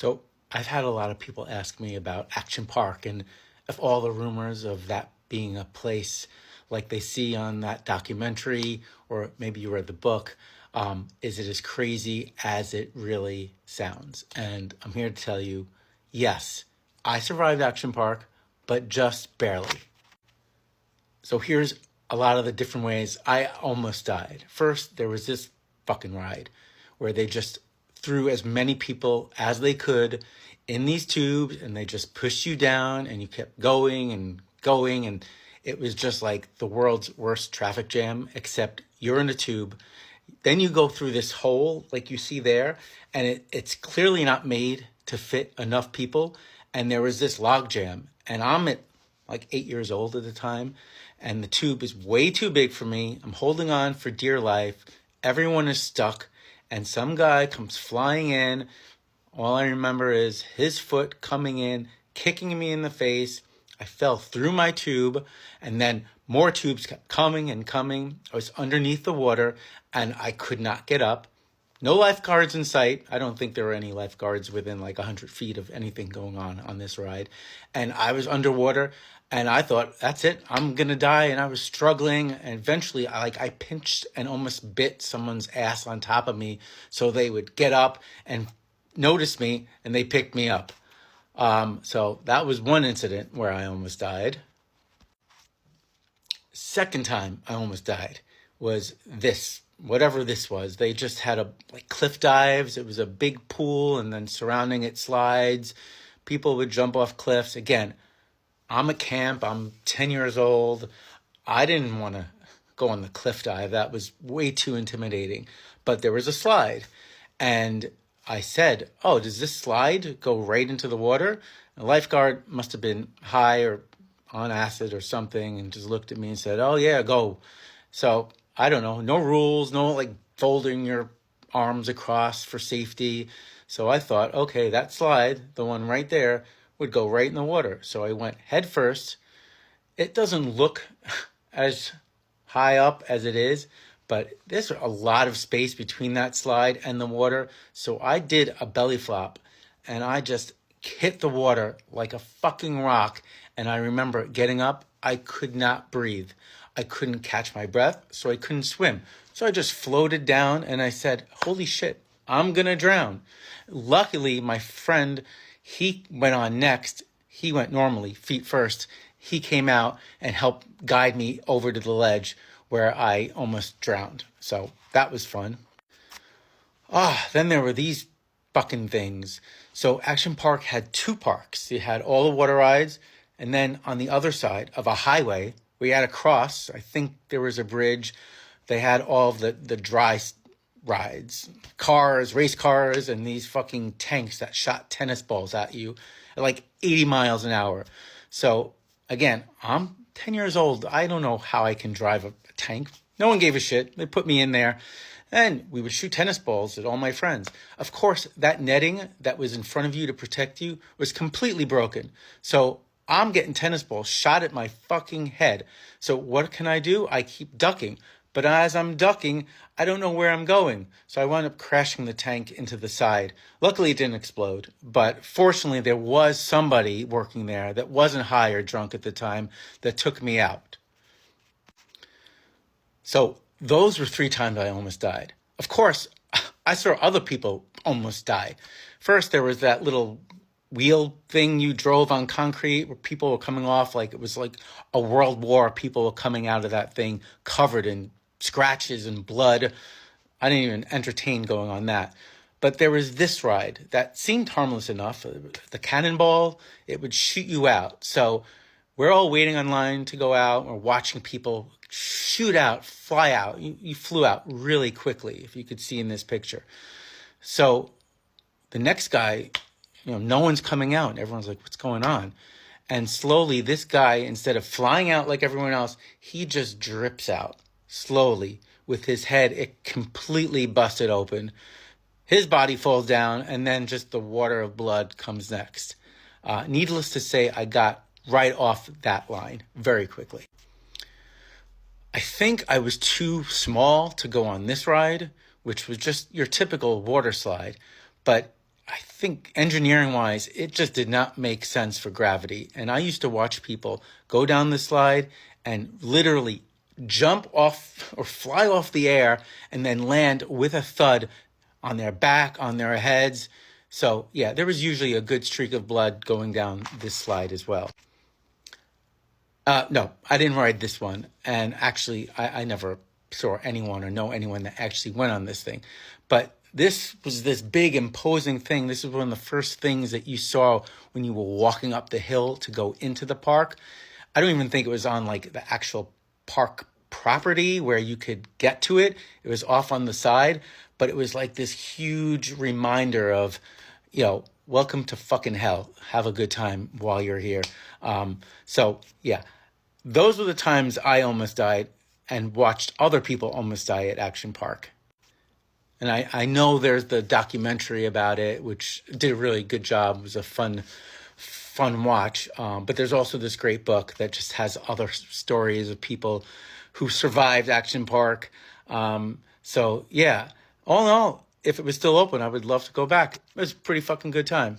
So I've had a lot of people ask me about Action Park and if all the rumors of that being a place like they see on that documentary, or maybe you read the book, is it as crazy as it really sounds? And I'm here to tell you, yes, I survived Action Park, but just barely. So here's a lot of the different ways I almost died. First, there was this fucking ride where they just threw as many people as they could in these tubes and they just pushed you down and you kept going and going. And it was just like the world's worst traffic jam, except you're in a tube. Then you go through this hole like you see there, and it's clearly not made to fit enough people. And there was this log jam, and I'm at like 8 years old at the time, and the tube is way too big for me. I'm holding on for dear life. Everyone is stuck, and some guy comes flying in. All I remember is his foot coming in, kicking me in the face. I fell through my tube, and then more tubes kept coming and coming. I was underneath the water, and I could not get up. No lifeguards in sight. I don't think there were any lifeguards within like 100 feet of anything going on this ride. And I was underwater, and I thought, that's it, I'm going to die. And I was struggling, and eventually I pinched and almost bit someone's ass on top of me so they would get up and notice me, and they picked me up. So that was one incident where I almost died. Second time I almost died was this, whatever this was. They just had like cliff dives. It was a big pool, and then surrounding it slides. People would jump off cliffs. Again, I'm at camp. I'm 10 years old. I didn't want to go on the cliff dive. That was way too intimidating. But there was a slide, and I said, oh, does this slide go right into the water? A lifeguard must have been high or on acid or something and just looked at me and said, oh, yeah, go. So I don't know, no rules, no like folding your arms across for safety. So I thought, okay, that slide, the one right there, would go right in the water. So I went head first. It doesn't look as high up as it is, but there's a lot of space between that slide and the water. So I did a belly flop, and I just hit the water like a fucking rock. And I remember getting up, I could not breathe. I couldn't catch my breath, so I couldn't swim. So I just floated down, and I said, holy shit, I'm going to drown. Luckily, my friend, he went on next. He went normally, feet first. He came out and helped guide me over to the ledge where I almost drowned. So that was fun. Then there were these fucking things. So Action Park had two parks. It had all the water rides, and then on the other side of a highway, we had to cross. I think there was a bridge. They had all of the dry rides, cars, race cars, and these fucking tanks that shot tennis balls at you at like 80 miles an hour. So again, I'm 10 years old. I don't know how I can drive a tank. No one gave a shit. They put me in there, and we would shoot tennis balls at all my friends. Of course, that netting that was in front of you to protect you was completely broken. So I'm getting tennis balls shot at my fucking head. So what can I do? I keep ducking. But as I'm ducking, I don't know where I'm going. So I wound up crashing the tank into the side. Luckily, it didn't explode. But fortunately, there was somebody working there that wasn't high or drunk at the time that took me out. So those were 3 times I almost died. Of course, I saw other people almost die. First, there was that little wheel thing you drove on concrete where people were coming off like it was like a world war. People were coming out of that thing covered in scratches and blood. I didn't even entertain going on that. But there was this ride that seemed harmless enough. The cannonball, it would shoot you out. So we're all waiting online to go out. We're watching people shoot out, fly out. You flew out really quickly, if you could see in this picture. So the next guy, no one's coming out. Everyone's like, what's going on? And slowly, this guy, instead of flying out like everyone else, he just drips out slowly with his head. It completely busted open. His body falls down, and then just the water of blood comes next. Needless to say, I got right off that line very quickly. I think I was too small to go on this ride, which was just your typical water slide. But I think engineering wise, it just did not make sense for gravity. And I used to watch people go down the slide and literally jump off or fly off the air and then land with a thud on their back, on their heads. So, yeah, there was usually a good streak of blood going down this slide as well. No, I didn't ride this one. And actually, I never saw anyone or know anyone that actually went on this thing. But this was this big, imposing thing. This was one of the first things that you saw when you were walking up the hill to go into the park. I don't even think it was on like the actual park property where you could get to it. It was off on the side, but it was like this huge reminder of, welcome to fucking hell. Have a good time while you're here. So yeah, those were the times I almost died and watched other people almost die at Action Park. And I know there's the documentary about it, which did a really good job. It was a fun watch. But there's also this great book that just has other stories of people who survived Action Park. So yeah, all in all, if it was still open, I would love to go back. It was a pretty fucking good time.